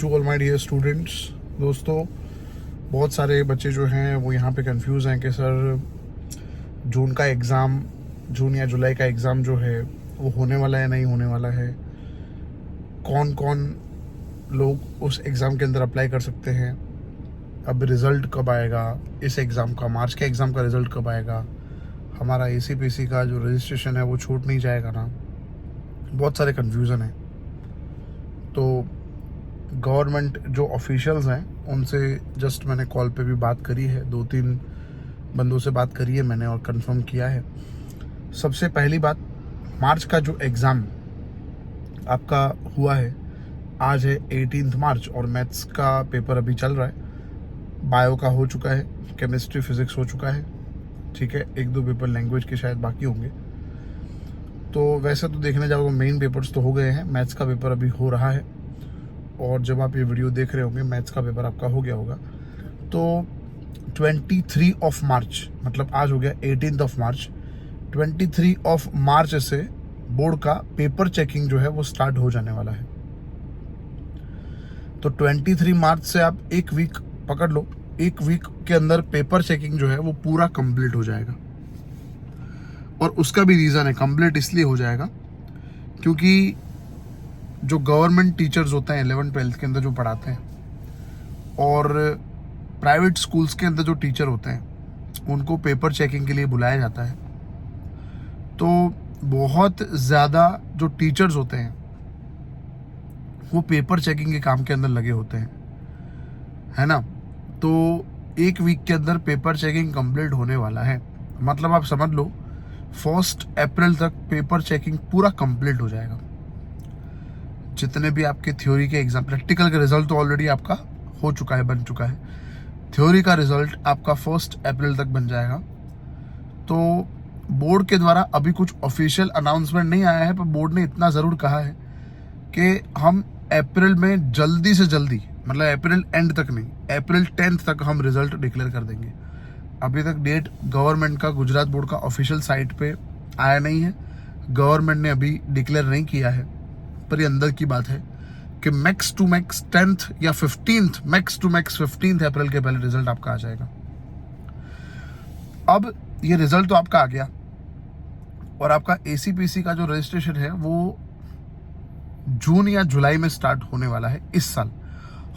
To all my dear students, दोस्तों, बहुत सारे बच्चे जो हैं वो यहाँ पे कंफ्यूज हैं कि सर जून या जुलाई का एग्ज़ाम जो है वो होने वाला है नहीं होने वाला है, कौन कौन लोग उस एग्ज़ाम के अंदर अप्लाई कर सकते हैं, अब रिज़ल्ट कब आएगा इस एग्ज़ाम का, मार्च के एग्ज़ाम का रिज़ल्ट कब आएगा, हमारा ACPC का जो रजिस्ट्रेशन है वो छूट नहीं जाएगा ना। बहुत सारे कन्फ्यूज़न है। तो गवर्नमेंट जो ऑफिशियल्स हैं उनसे जस्ट मैंने कॉल पे भी बात करी है, 2-3 बंदों से बात करी है मैंने और कंफर्म किया है। सबसे पहली बात, मार्च का जो एग्ज़ाम आपका हुआ है, आज है 18 मार्च और मैथ्स का पेपर अभी चल रहा है, बायो का हो चुका है, केमिस्ट्री फिज़िक्स हो चुका है, ठीक है, 1-2 पेपर लैंग्वेज के शायद बाकी होंगे। तो वैसे तो देखने जाओगे मेन पेपर्स तो हो गए हैं, मैथ्स का पेपर अभी हो रहा है और जब आप ये वीडियो देख रहे होंगे मैथ्स का पेपर आपका हो गया होगा। तो 23 ऑफ मार्च, मतलब आज हो गया 18 ऑफ मार्च, 23 ऑफ मार्च से बोर्ड का पेपर चेकिंग जो है वो स्टार्ट हो जाने वाला है। तो 23 मार्च से आप एक वीक पकड़ लो, एक वीक के अंदर पेपर चेकिंग जो है वो पूरा कंप्लीट हो जाएगा। और उसका भी रीज़न है, कंप्लीट इसलिए हो जाएगा क्योंकि जो गवर्नमेंट टीचर्स होते हैं 11th-12th के अंदर जो पढ़ाते हैं और प्राइवेट स्कूल्स के अंदर जो टीचर होते हैं उनको पेपर चेकिंग के लिए बुलाया जाता है। तो बहुत ज़्यादा जो टीचर्स होते हैं वो पेपर चेकिंग के काम के अंदर लगे होते हैं, है ना। तो एक वीक के अंदर पेपर चेकिंग कंप्लीट होने वाला है, मतलब आप समझ लो 1 अप्रैल तक पेपर चेकिंग पूरा कंप्लीट हो जाएगा। जितने भी आपके थ्योरी के एग्जाम, प्रैक्टिकल का रिजल्ट तो ऑलरेडी आपका हो चुका है, बन चुका है, थ्योरी का रिजल्ट आपका 1 अप्रैल तक बन जाएगा। तो बोर्ड के द्वारा अभी कुछ ऑफिशियल अनाउंसमेंट नहीं आया है, पर बोर्ड ने इतना ज़रूर कहा है कि हम अप्रैल में जल्दी से जल्दी, मतलब अप्रैल एंड तक नहीं, अप्रैल 10 तक हम रिजल्ट डिक्लेयर कर देंगे। अभी तक डेट गवर्नमेंट का, गुजरात बोर्ड का ऑफिशियल साइट पे आया नहीं है, गवर्नमेंट ने अभी डिक्लेयर नहीं किया है, पर ये अंदर की बात है कि मैक्स टू मैक्स 10th या 15th, max to max 15th अप्रैल के पहले रिजल्ट आपका आ जाएगा। अब ये रिजल्ट तो आपका आ गया और आपका ACPC का जो रजिस्ट्रेशन है वो जून या जुलाई में स्टार्ट होने वाला है इस साल।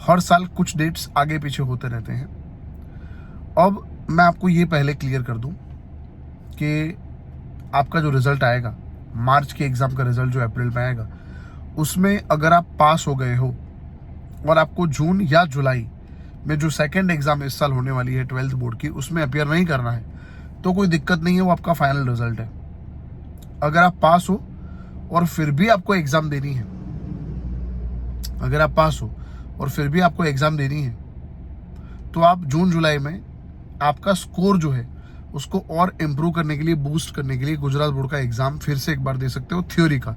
हर साल कुछ डेट्स आगे पीछे होते रहते हैं। अब मैं आपको ये पहले क्लियर कर दूं कि आपका जो रिजल्ट आएगा, मार्च के एग्जाम का रिजल्ट जो अप्रैल में आएगा, उसमें अगर आप पास हो गए हो और आपको जून या जुलाई में जो सेकंड एग्जाम इस साल होने वाली है 12th बोर्ड की, उसमें अपीयर नहीं करना है तो कोई दिक्कत नहीं है, वो आपका फाइनल रिजल्ट है। अगर आप पास हो और फिर भी आपको एग्जाम देनी है, अगर आप पास हो और फिर भी आपको एग्जाम देनी है, तो आप जून जुलाई में आपका स्कोर जो है उसको और इम्प्रूव करने के लिए, बूस्ट करने के लिए गुजरात बोर्ड का एग्जाम फिर से एक बार दे सकते हो, थ्योरी का।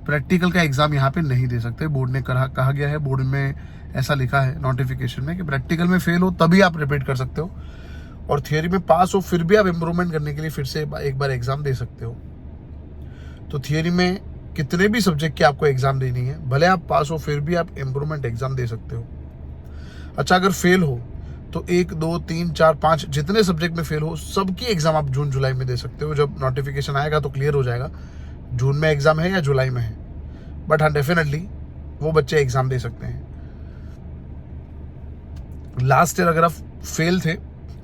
प्रैक्टिकल का एग्जाम यहाँ पे नहीं दे सकते, बोर्ड ने कहा गया है, बोर्ड में ऐसा लिखा है नोटिफिकेशन में कि प्रैक्टिकल में फेल हो तभी आप रिपीट कर सकते हो और थियरी में पास हो फिर भी आप इम्प्रूवमेंट करने के लिए फिर से एक बार एग्जाम दे सकते हो। तो थियरी में कितने भी सब्जेक्ट की आपको एग्जाम देनी है, भले आप पास हो फिर भी आप इम्प्रूवमेंट एग्जाम दे सकते हो। अच्छा, अगर फेल हो तो 1, 2, 3, 4, 5 जितने सब्जेक्ट में फेल हो सबकी एग्जाम आप जून जुलाई में दे सकते हो। जब नोटिफिकेशन आएगा तो क्लियर हो जाएगा जून में एग्जाम है या जुलाई में है, बट हाँ डेफिनेटली वो बच्चे एग्जाम दे सकते हैं। लास्ट ईयर अगर आप फेल थे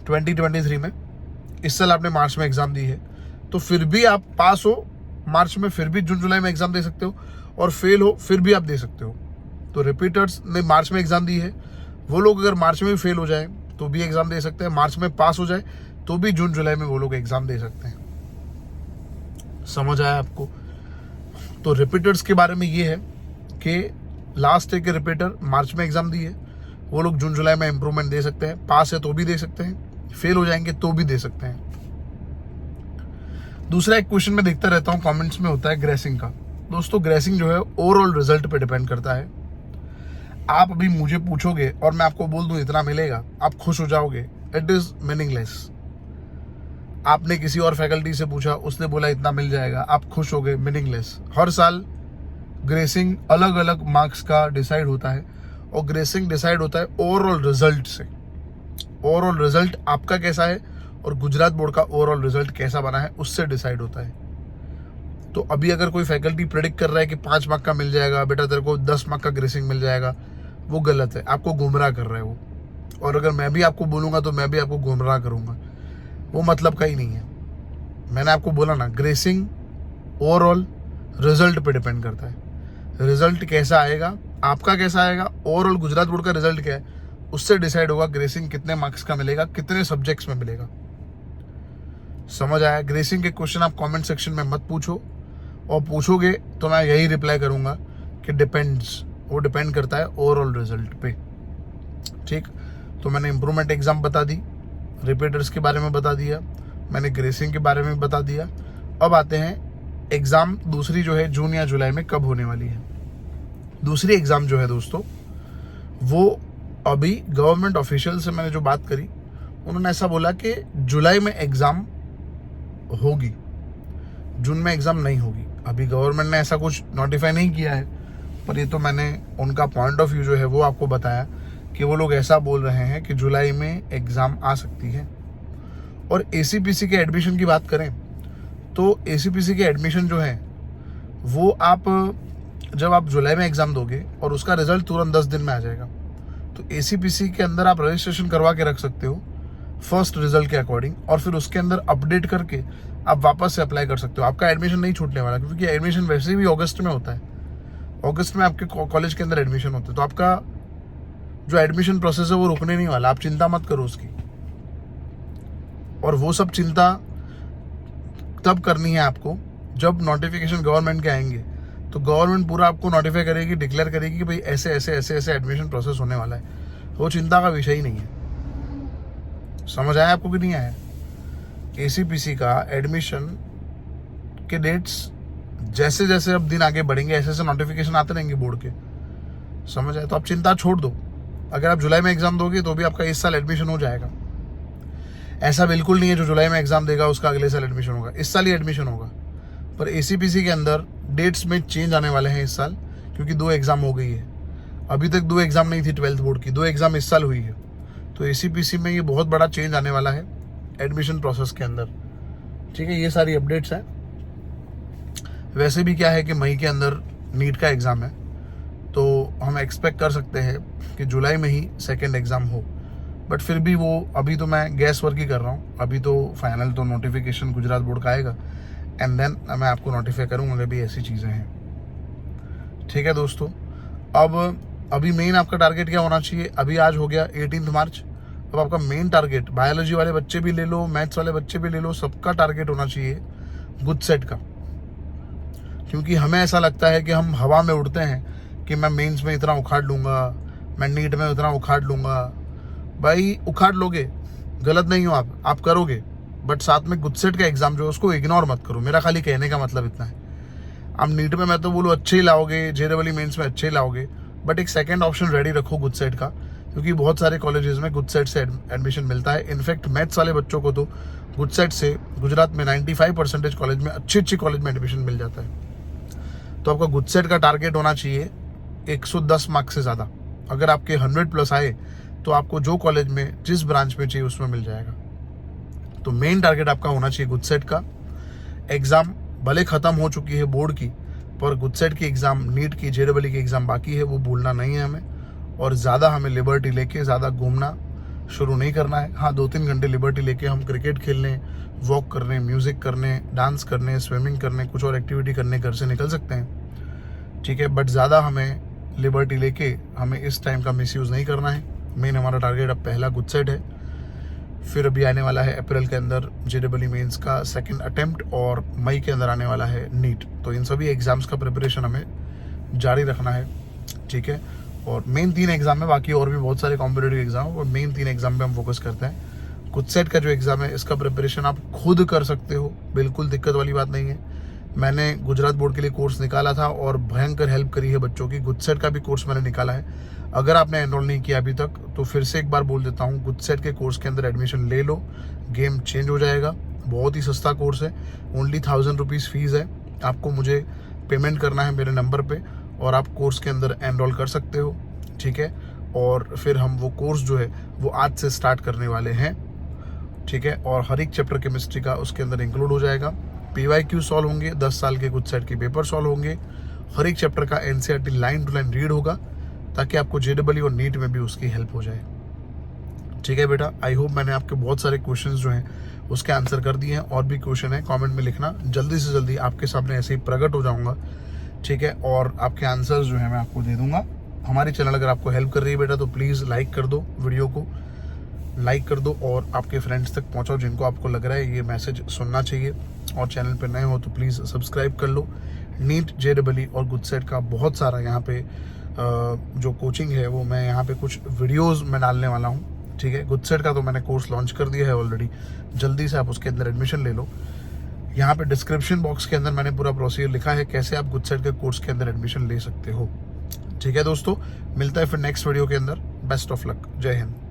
2023 में, इस साल आपने मार्च में एग्जाम दी है, तो फिर भी आप पास हो मार्च में, फिर भी जून जुलाई में एग्जाम दे सकते हो, और फेल हो फिर भी आप दे सकते हो। तो रिपीटर्स ने मार्च में एग्जाम दी है, वो लोग अगर मार्च में भी फेल हो जाए तो भी एग्जाम दे सकते हैं, मार्च में पास हो जाए तो भी जून जुलाई में वो लोग एग्जाम दे सकते हैं। समझ आया आपको? तो रिपीटर्स के बारे में ये है कि लास्ट ईयर के रिपीटर मार्च में एग्जाम दी है, वो लोग जून जुलाई में इम्प्रूवमेंट दे सकते हैं, पास है तो भी दे सकते हैं, फेल हो जाएंगे तो भी दे सकते हैं। दूसरा एक क्वेश्चन मैं देखता रहता हूँ कमेंट्स में, होता है ग्रेसिंग का। दोस्तों, ग्रेसिंग जो है ओवरऑल रिजल्ट पे डिपेंड करता है। आप अभी मुझे पूछोगे और मैं आपको बोल दूं इतना मिलेगा, आप खुश हो जाओगे, इट इज मीनिंगलेस। आपने किसी और फैकल्टी से पूछा, उसने बोला इतना मिल जाएगा, आप खुश हो गए, मीनिंगलेस। हर साल ग्रेसिंग अलग अलग मार्क्स का डिसाइड होता है और ग्रेसिंग डिसाइड होता है ओवरऑल रिजल्ट से। ओवरऑल रिजल्ट आपका कैसा है और गुजरात बोर्ड का ओवरऑल रिजल्ट कैसा बना है उससे डिसाइड होता है। तो अभी अगर कोई फैकल्टी प्रेडिक्ट कर रहा है कि 5 मार्क का मिल जाएगा बेटा, तेरे को 10 मार्क का ग्रेसिंग मिल जाएगा, वो गलत है, आपको गुमराह कर रहा है वो। और अगर मैं भी आपको बोलूँगा तो मैं भी आपको गुमराह करूँगा, वो मतलब का ही नहीं है। मैंने आपको बोला ना, ग्रेसिंग ओवरऑल रिजल्ट पे डिपेंड करता है। रिजल्ट कैसा आएगा, आपका कैसा आएगा, ओवरऑल गुजरात बोर्ड का रिजल्ट क्या है, उससे डिसाइड होगा ग्रेसिंग कितने मार्क्स का मिलेगा, कितने सब्जेक्ट्स में मिलेगा। समझ आया? ग्रेसिंग के क्वेश्चन आप कमेंट सेक्शन में मत पूछो, और पूछोगे तो मैं यही रिप्लाई करूंगा कि डिपेंड्स, वो डिपेंड करता है ओवरऑल रिजल्ट पे। ठीक, तो मैंने इम्प्रूवमेंट एग्जाम बता दी, रिपीटर्स के बारे में बता दिया, मैंने ग्रेसिंग के बारे में बता दिया। अब आते हैं एग्जाम दूसरी जो है जून या जुलाई में कब होने वाली है। दूसरी एग्जाम जो है दोस्तों, वो अभी गवर्नमेंट ऑफिशियल से मैंने जो बात करी, उन्होंने ऐसा बोला कि जुलाई में एग्जाम होगी, जून में एग्जाम नहीं होगी। अभी गवर्नमेंट ने ऐसा कुछ नोटिफाई नहीं किया है, पर ये तो मैंने उनका पॉइंट ऑफ व्यू जो है वो आपको बताया कि वो लोग ऐसा बोल रहे हैं कि जुलाई में एग्जाम आ सकती है। और एसीपीसी के एडमिशन की बात करें तो एसीपीसी के एडमिशन जो है वो आप जब आप जुलाई में एग्जाम दोगे और उसका रिजल्ट तुरंत 10 दिन में आ जाएगा, तो एसीपीसी के अंदर आप रजिस्ट्रेशन करवा के रख सकते हो फर्स्ट रिजल्ट के अकॉर्डिंग, और फिर उसके अंदर अपडेट करके आप वापस से अप्लाई कर सकते हो। आपका एडमिशन नहीं छूटने वाला, क्योंकि एडमिशन वैसे भी अगस्त में होता है। अगस्त में आपके कॉलेज के अंदर एडमिशन होता है, तो आपका जो एडमिशन प्रोसेस है वो रुकने नहीं वाला, आप चिंता मत करो उसकी। और वो सब चिंता तब करनी है आपको जब नोटिफिकेशन गवर्नमेंट के आएंगे, तो गवर्नमेंट पूरा आपको नोटिफाई करेगी, डिक्लेयर करेगी कि भाई ऐसे ऐसे ऐसे ऐसे एडमिशन प्रोसेस होने वाला है। वो चिंता का विषय ही नहीं है। समझ आया आपको कि नहीं आया? एसीपीसी का एडमिशन के डेट्स जैसे जैसे अब दिन आगे बढ़ेंगे ऐसे ऐसे नोटिफिकेशन आते रहेंगे बोर्ड के। समझ आया? तो आप चिंता छोड़ दो, अगर आप जुलाई में एग्जाम दोगे तो भी आपका इस साल एडमिशन हो जाएगा। ऐसा बिल्कुल नहीं है जो जुलाई में एग्जाम देगा उसका अगले साल एडमिशन होगा, इस साल ही एडमिशन होगा। पर एसीपीसी के अंदर डेट्स में चेंज आने वाले हैं इस साल, क्योंकि 2 एग्जाम हो गई है। अभी तक 2 एग्जाम नहीं थी 12th बोर्ड की, 2 एग्जाम इस साल हुई है। तो एसीपीसी में ये बहुत बड़ा चेंज आने वाला है एडमिशन प्रोसेस के अंदर। ठीक है, ये सारी अपडेट्स हैं। वैसे भी क्या है कि मई के अंदर नीट का एग्ज़ाम है, तो हम एक्सपेक्ट कर सकते हैं कि जुलाई में ही सेकेंड एग्ज़ाम हो। बट फिर भी वो अभी तो मैं गैस वर्क ही कर रहा हूँ, अभी तो फाइनल तो नोटिफिकेशन गुजरात बोर्ड का आएगा एंड देन मैं आपको नोटिफाई करूँगा अगर भी ऐसी चीज़ें हैं। ठीक है दोस्तों, अब अभी मेन आपका टारगेट क्या होना चाहिए? अभी आज हो गया 18 मार्च, अब आपका मेन टारगेट, बायोलॉजी वाले बच्चे भी ले लो, मैथ्स वाले बच्चे भी ले लो, सबका टारगेट होना चाहिए गुड सेट का। क्योंकि हमें ऐसा लगता है कि हम हवा में उड़ते हैं कि मैं मेंस में इतना उखाड़ लूँगा, मैं नीट में इतना उखाड़ लूँगा। भाई उखाड़ लोगे, गलत नहीं हो आप करोगे, बट साथ में गुड सेट का एग्जाम जो है उसको इग्नोर मत करो। मेरा खाली कहने का मतलब इतना है। आप नीट में मैं तो बोलूँ अच्छे ही लाओगे, जेईई मेंस में अच्छे ही लाओगे, बट एक सेकंड ऑप्शन रेडी रखो गुड सेट का, क्योंकि बहुत सारे कॉलेजेस में गुड सेट से एडमिशन मिलता है। इनफैक्ट मैथ्स वाले बच्चों को तो गुड सेट से गुजरात में 95% कॉलेज में अच्छी कॉलेज में एडमिशन मिल जाता है। तो आपका गुड सेट का टारगेट होना चाहिए 110 मार्क्स से ज़्यादा। अगर आपके 100+ आए तो आपको जो कॉलेज में जिस ब्रांच में चाहिए उसमें मिल जाएगा। तो मेन टारगेट आपका होना चाहिए गुड सेट का। एग्ज़ाम भले ख़त्म हो चुकी है बोर्ड की, पर गुड सेट की एग्ज़ाम, नीट की, जेईई की एग्ज़ाम बाकी है, वो भूलना नहीं है हमें। और ज़्यादा हमें लिबर्टी लेके ज़्यादा घूमना शुरू नहीं करना है। हाँ, 2-3 घंटे लिबर्टी लेके हम क्रिकेट खेलने, वॉक करने, म्यूज़िक करने, डांस करने, स्विमिंग करने, कुछ और एक्टिविटी करने घर से निकल सकते हैं। ठीक है, बट ज़्यादा हमें लिबर्टी लेके हमें इस टाइम का मिसयूज़ नहीं करना है। मेन हमारा टारगेट अब पहला गुड सेट है, फिर अभी आने वाला है अप्रैल के अंदर जेईई मेंस का सेकंड अटेम्प्ट, और मई के अंदर आने वाला है नीट। तो इन सभी एग्ज़ाम्स का प्रिपरेशन हमें जारी रखना है। ठीक है, और मेन 3 एग्ज़ाम है, बाकी और भी बहुत सारे कॉम्पिटिटिव एग्ज़ाम, और मेन 3 एग्ज़ाम पे हम फोकस करते हैं। गुड सेट का जो एग्ज़ाम है इसका प्रिपरेशन आप खुद कर सकते हो, बिल्कुल दिक्कत वाली बात नहीं है। मैंने गुजरात बोर्ड के लिए कोर्स निकाला था और भयंकर हेल्प करी है बच्चों की। गुड सेट का भी कोर्स मैंने निकाला है। अगर आपने एनरोल नहीं किया अभी तक तो फिर से एक बार बोल देता हूँ, गुड सेट के कोर्स के अंदर एडमिशन ले लो, गेम चेंज हो जाएगा। बहुत ही सस्ता कोर्स है, ओनली 1000 रुपीज़ फीस है। आपको मुझे पेमेंट करना है मेरे नंबर पे और आप कोर्स के अंदर एनरोल कर सकते हो। ठीक है। और फिर हम वो कोर्स जो है वो आज से स्टार्ट करने वाले हैं, ठीक है। और हर एक चैप्टर केमिस्ट्री का उसके अंदर इंक्लूड हो जाएगा। PYQ सॉल्व होंगे, 10 साल के कुछ सेट के पेपर सॉल्व होंगे, हर एक चैप्टर का NCERT line to line read होगा, ताकि आपको JEE और नीट में भी उसकी हेल्प हो जाए, ठीक है बेटा। आई होप मैंने आपके बहुत सारे क्वेश्चंस जो हैं उसके आंसर कर दिए हैं। और भी क्वेश्चन है कमेंट में लिखना, जल्दी से जल्दी आपके सामने ऐसे ही प्रकट हो जाऊंगा, ठीक है। और आपके आंसर्स जो है मैं आपको दे दूंगा। हमारी चैनल अगर आपको हेल्प कर रही है बेटा तो प्लीज़ लाइक कर दो, वीडियो को लाइक कर दो और आपके फ्रेंड्स तक पहुंचाओ जिनको आपको लग रहा है ये मैसेज सुनना चाहिए। और चैनल पर नए हो तो प्लीज़ सब्सक्राइब कर लो। नीट, JEE और गुडसेट का बहुत सारा यहाँ पे जो कोचिंग है वो मैं यहाँ पे कुछ वीडियोस में डालने वाला हूँ, ठीक है। गुडसेट का तो मैंने कोर्स लॉन्च कर दिया है ऑलरेडी, जल्दी से आप उसके अंदर एडमिशन ले लो। यहाँ पे डिस्क्रिप्शन बॉक्स के अंदर मैंने पूरा प्रोसीजर लिखा है कैसे आप गुडसेट के कोर्स के अंदर एडमिशन ले सकते हो, ठीक है दोस्तों। मिलता है फिर नेक्स्ट वीडियो के अंदर। बेस्ट ऑफ लक, जय हिंद।